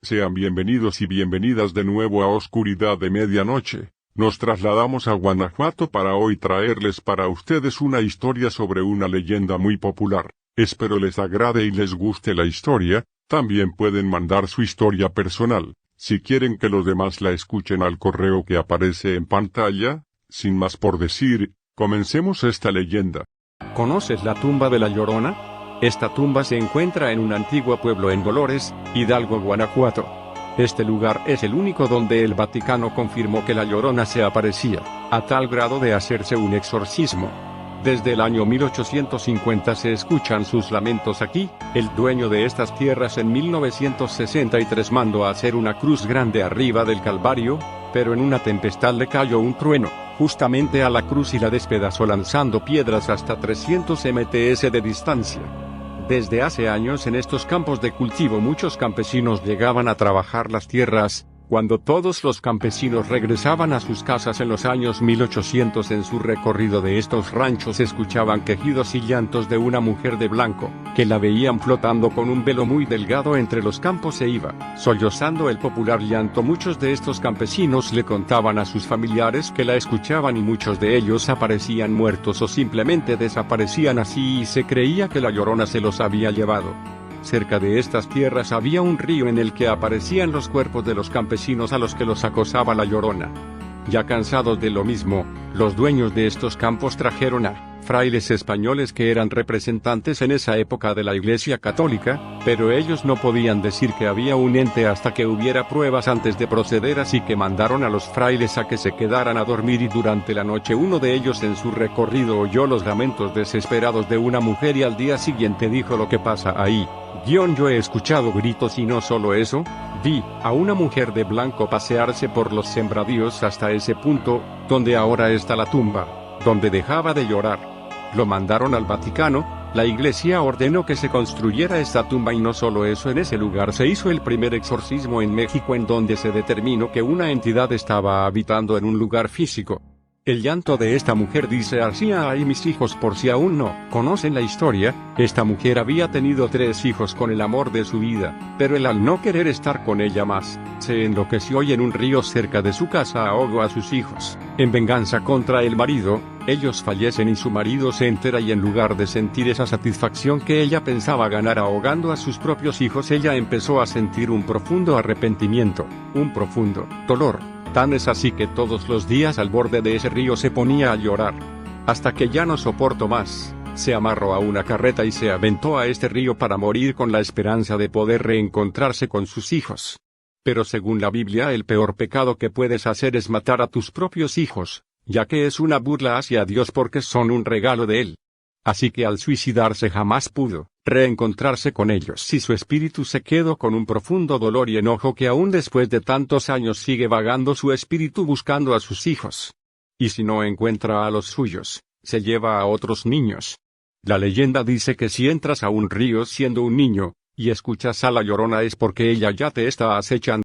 Sean bienvenidos y bienvenidas de nuevo a Oscuridad de Medianoche. Nos trasladamos a Guanajuato para hoy traerles para ustedes una historia sobre una leyenda muy popular. Espero les agrade y les guste la historia. También pueden mandar su historia personal, si quieren que los demás la escuchen, al correo que aparece en pantalla. Sin más por decir, comencemos esta leyenda. ¿Conoces la tumba de la Llorona? Esta tumba se encuentra en un antiguo pueblo en Dolores, Hidalgo, Guanajuato. Este lugar es el único donde el Vaticano confirmó que la Llorona se aparecía, a tal grado de hacerse un exorcismo. Desde el año 1850 se escuchan sus lamentos aquí. El dueño de estas tierras en 1963 mandó a hacer una cruz grande arriba del Calvario, pero en una tempestad le cayó un trueno justamente a la cruz y la despedazó lanzando piedras hasta 300 mts de distancia. Desde hace años en estos campos de cultivo muchos campesinos llegaban a trabajar las tierras. Cuando todos los campesinos regresaban a sus casas en los años 1800, en su recorrido de estos ranchos escuchaban quejidos y llantos de una mujer de blanco, que la veían flotando con un velo muy delgado entre los campos e iba sollozando el popular llanto. Muchos de estos campesinos le contaban a sus familiares que la escuchaban y muchos de ellos aparecían muertos o simplemente desaparecían así y se creía que la Llorona se los había llevado. Cerca de estas tierras había un río en el que aparecían los cuerpos de los campesinos a los que los acosaba la Llorona. Ya cansados de lo mismo, los dueños de estos campos trajeron a frailes españoles que eran representantes en esa época de la Iglesia Católica, pero ellos no podían decir que había un ente hasta que hubiera pruebas antes de proceder, así que mandaron a los frailes a que se quedaran a dormir y durante la noche uno de ellos en su recorrido oyó los lamentos desesperados de una mujer y al día siguiente dijo: lo que pasa ahí. Yo he escuchado gritos y no solo eso, vi a una mujer de blanco pasearse por los sembradíos hasta ese punto, donde ahora está la tumba, donde dejaba de llorar. Lo mandaron al Vaticano. La Iglesia ordenó que se construyera esta tumba y no solo eso, en ese lugar se hizo el primer exorcismo en México en donde se determinó que una entidad estaba habitando en un lugar físico. El llanto de esta mujer dice así: ay, mis hijos. Por si aún no conocen la historia, esta mujer había tenido 3 hijos con el amor de su vida, pero él, al no querer estar con ella más, se enloqueció y en un río cerca de su casa ahogó a sus hijos. En venganza contra el marido, ellos fallecen y su marido se entera y en lugar de sentir esa satisfacción que ella pensaba ganar ahogando a sus propios hijos, ella empezó a sentir un profundo arrepentimiento, un profundo dolor. Tan es así que todos los días al borde de ese río se ponía a llorar. Hasta que ya no soportó más, se amarró a una carreta y se aventó a este río para morir con la esperanza de poder reencontrarse con sus hijos. Pero según la Biblia, el peor pecado que puedes hacer es matar a tus propios hijos, ya que es una burla hacia Dios porque son un regalo de Él. Así que al suicidarse jamás pudo reencontrarse con ellos y su espíritu se quedó con un profundo dolor y enojo que aún después de tantos años sigue vagando su espíritu buscando a sus hijos. Y si no encuentra a los suyos, se lleva a otros niños. La leyenda dice que si entras a un río siendo un niño, y escuchas a la Llorona es porque ella ya te está acechando.